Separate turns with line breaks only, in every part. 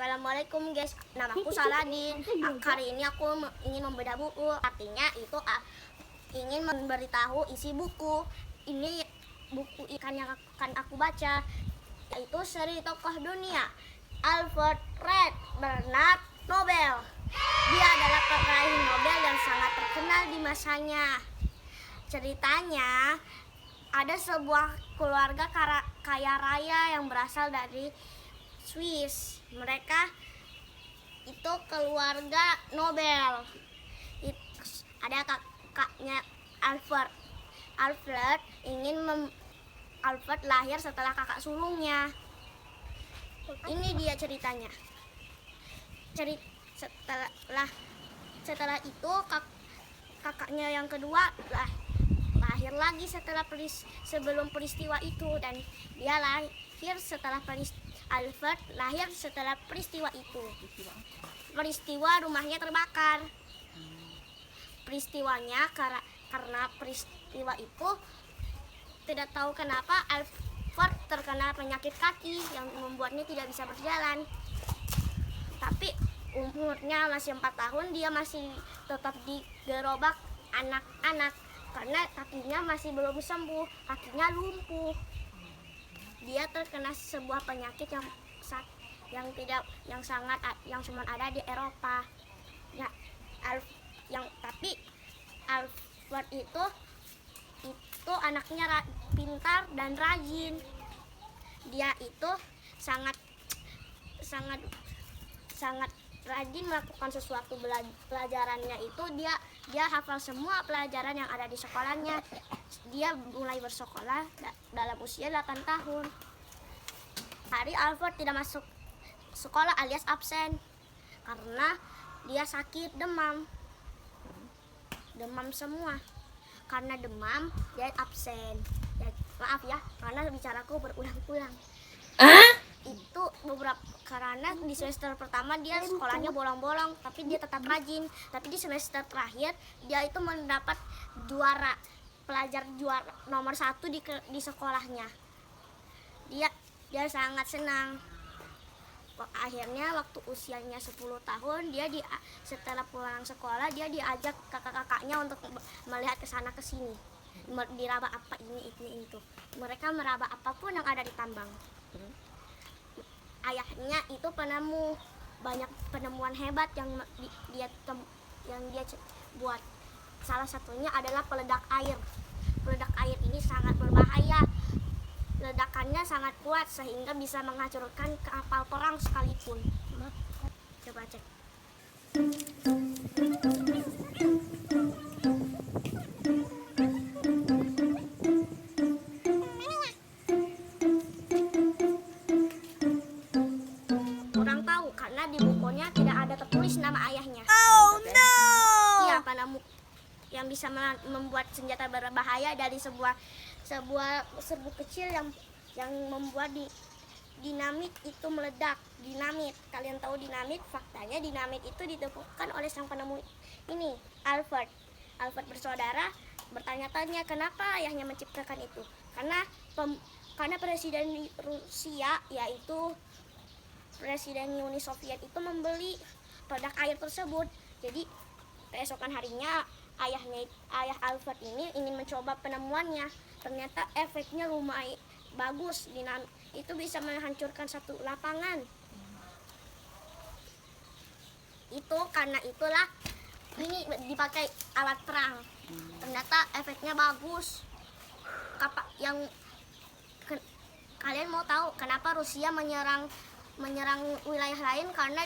Assalamualaikum guys, namaku Saladin. Hari ini aku ingin membedah buku. Artinya itu ingin memberitahu isi buku. Ini buku ikan yang akan aku baca, yaitu seri tokoh dunia Alfred Bernard Nobel. Dia adalah peraih Nobel yang sangat terkenal di masanya. Ceritanya, ada sebuah keluarga kaya raya yang berasal dari Swiss. Mereka itu keluarga Nobel. Ada kakaknya Alfred. Alfred lahir setelah kakak sulungnya. Ini dia ceritanya. Setelah itu kakaknya yang kedua lahir lagi sebelum peristiwa itu, dan dia lahir setelah Alfred lahir setelah peristiwa itu. Peristiwa rumahnya terbakar. Peristiwanya karena peristiwa itu tidak tahu kenapa Alfred terkena penyakit kaki yang membuatnya tidak bisa berjalan. Tapi umurnya masih 4 tahun, dia masih tetap digerobak anak-anak karena kakinya masih belum sembuh, kakinya lumpuh. Dia terkena sebuah penyakit yang cuma ada di Eropa. Ya, tapi Alfred itu anaknya pintar dan rajin. Dia itu sangat rajin melakukan sesuatu. Pelajarannya itu dia hafal semua pelajaran yang ada di sekolahnya. Dia mulai bersekolah dalam usia 8 tahun. Hari Alfred tidak masuk sekolah alias absen karena dia sakit demam semua. Karena demam dia absen. Maaf ya, karena bicaraku berulang-ulang. Itu karena di semester pertama dia sekolahnya bolong-bolong, tapi dia tetap rajin. Tapi di semester terakhir dia itu mendapat pelajar juara nomor 1 di sekolahnya. Dia sangat senang. Akhirnya waktu usianya 10 tahun, setelah pulang sekolah dia diajak kakak-kakaknya untuk melihat ke sana ke sini. Diraba apa ini itu. Mereka meraba apapun yang ada di tambang. Ayahnya itu banyak penemuan hebat yang dia buat. Salah satunya adalah peledak air. Peledak air ini sangat berbahaya. Ledakannya sangat kuat sehingga bisa menghancurkan kapal perang sekalipun. Coba cek. Kurang tahu karena di bukunya tidak ada tertulis nama ayahnya.
Oh no!
Iya, penemu yang bisa membuat senjata berbahaya dari sebuah serbuk kecil yang membuat dinamit itu meledak. Dinamit, kalian tahu dinamit? Faktanya dinamit itu ditemukan oleh sang penemu ini, Alfred bersaudara bertanya-tanya kenapa ayahnya menciptakan itu. Karena presiden Rusia, yaitu presiden Uni Soviet itu membeli peledak air tersebut. Jadi keesokan harinya ayah Alfred ini ingin mencoba penemuannya. Ternyata efeknya lumayan bagus. Itu bisa menghancurkan satu lapangan. Karena itulah ini dipakai alat perang. Ternyata efeknya bagus. Kalian mau tahu kenapa Rusia menyerang wilayah lain? Karena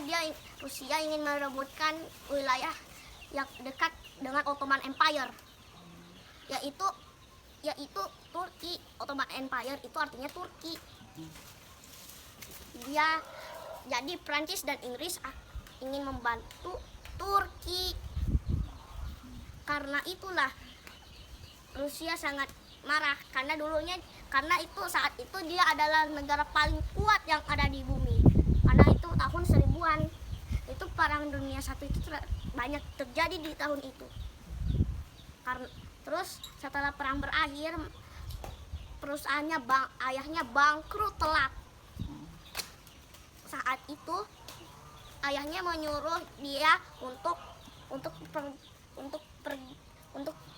Rusia ingin merebutkan wilayah yang dekat dengan Ottoman Empire, yaitu Turki. Ottoman Empire itu artinya Turki. Jadi Prancis dan Inggris ingin membantu Turki. Karena itulah Rusia sangat marah karena saat itu dia adalah negara paling kuat yang ada di bumi. Karena itu tahun 1000-an. Itu perang dunia 1 itu banyak terjadi di tahun itu. Terus setelah perang berakhir, ayahnya bangkrut telak. Saat itu ayahnya menyuruh dia untuk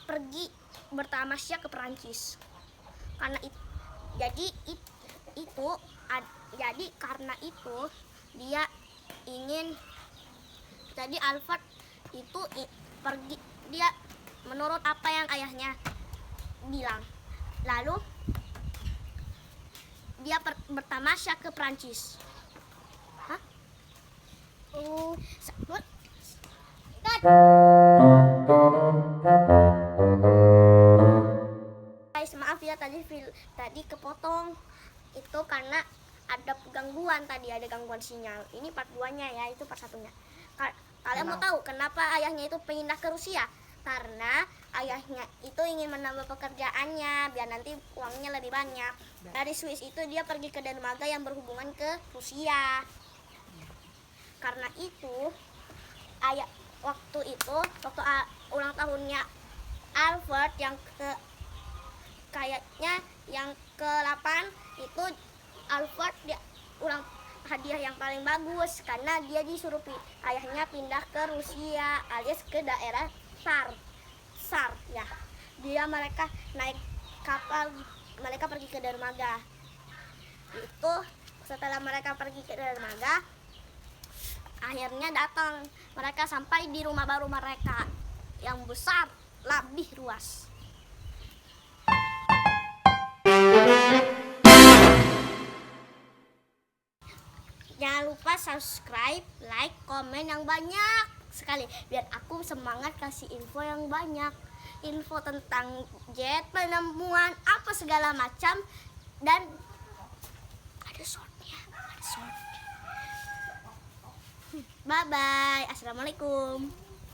pergi bertamasya ke Perancis. Karena itu jadi karena itu dia ingin, jadi Alfred itu pergi, dia menurut apa yang ayahnya bilang, lalu dia bertamasya ke Perancis. Hah? Guys, maaf ya tadi kepotong itu karena ada gangguan, ada gangguan sinyal. Ini part 2-nya ya, itu part 1-nya. Kalian mau tahu kenapa ayahnya itu pindah ke Rusia? Karena ayahnya itu ingin menambah pekerjaannya biar nanti uangnya lebih banyak. Dari Swiss itu dia pergi ke dermaga yang berhubungan ke Rusia. Karena itu waktu ulang tahunnya Albert yang kayaknya yang ke-8 itu Albert dia hadiah yang paling bagus karena dia disuruh ayahnya pindah ke Rusia alias ke daerah Sar ya. Mereka naik kapal, mereka pergi ke dermaga. Itu setelah mereka pergi ke dermaga, akhirnya datang mereka sampai di rumah baru mereka yang besar, lebih luas. Jangan lupa subscribe, like, komen yang banyak sekali biar aku semangat kasih info yang banyak. Info tentang jet, penemuan, apa segala macam, dan ada soundnya. Bye bye. Assalamualaikum.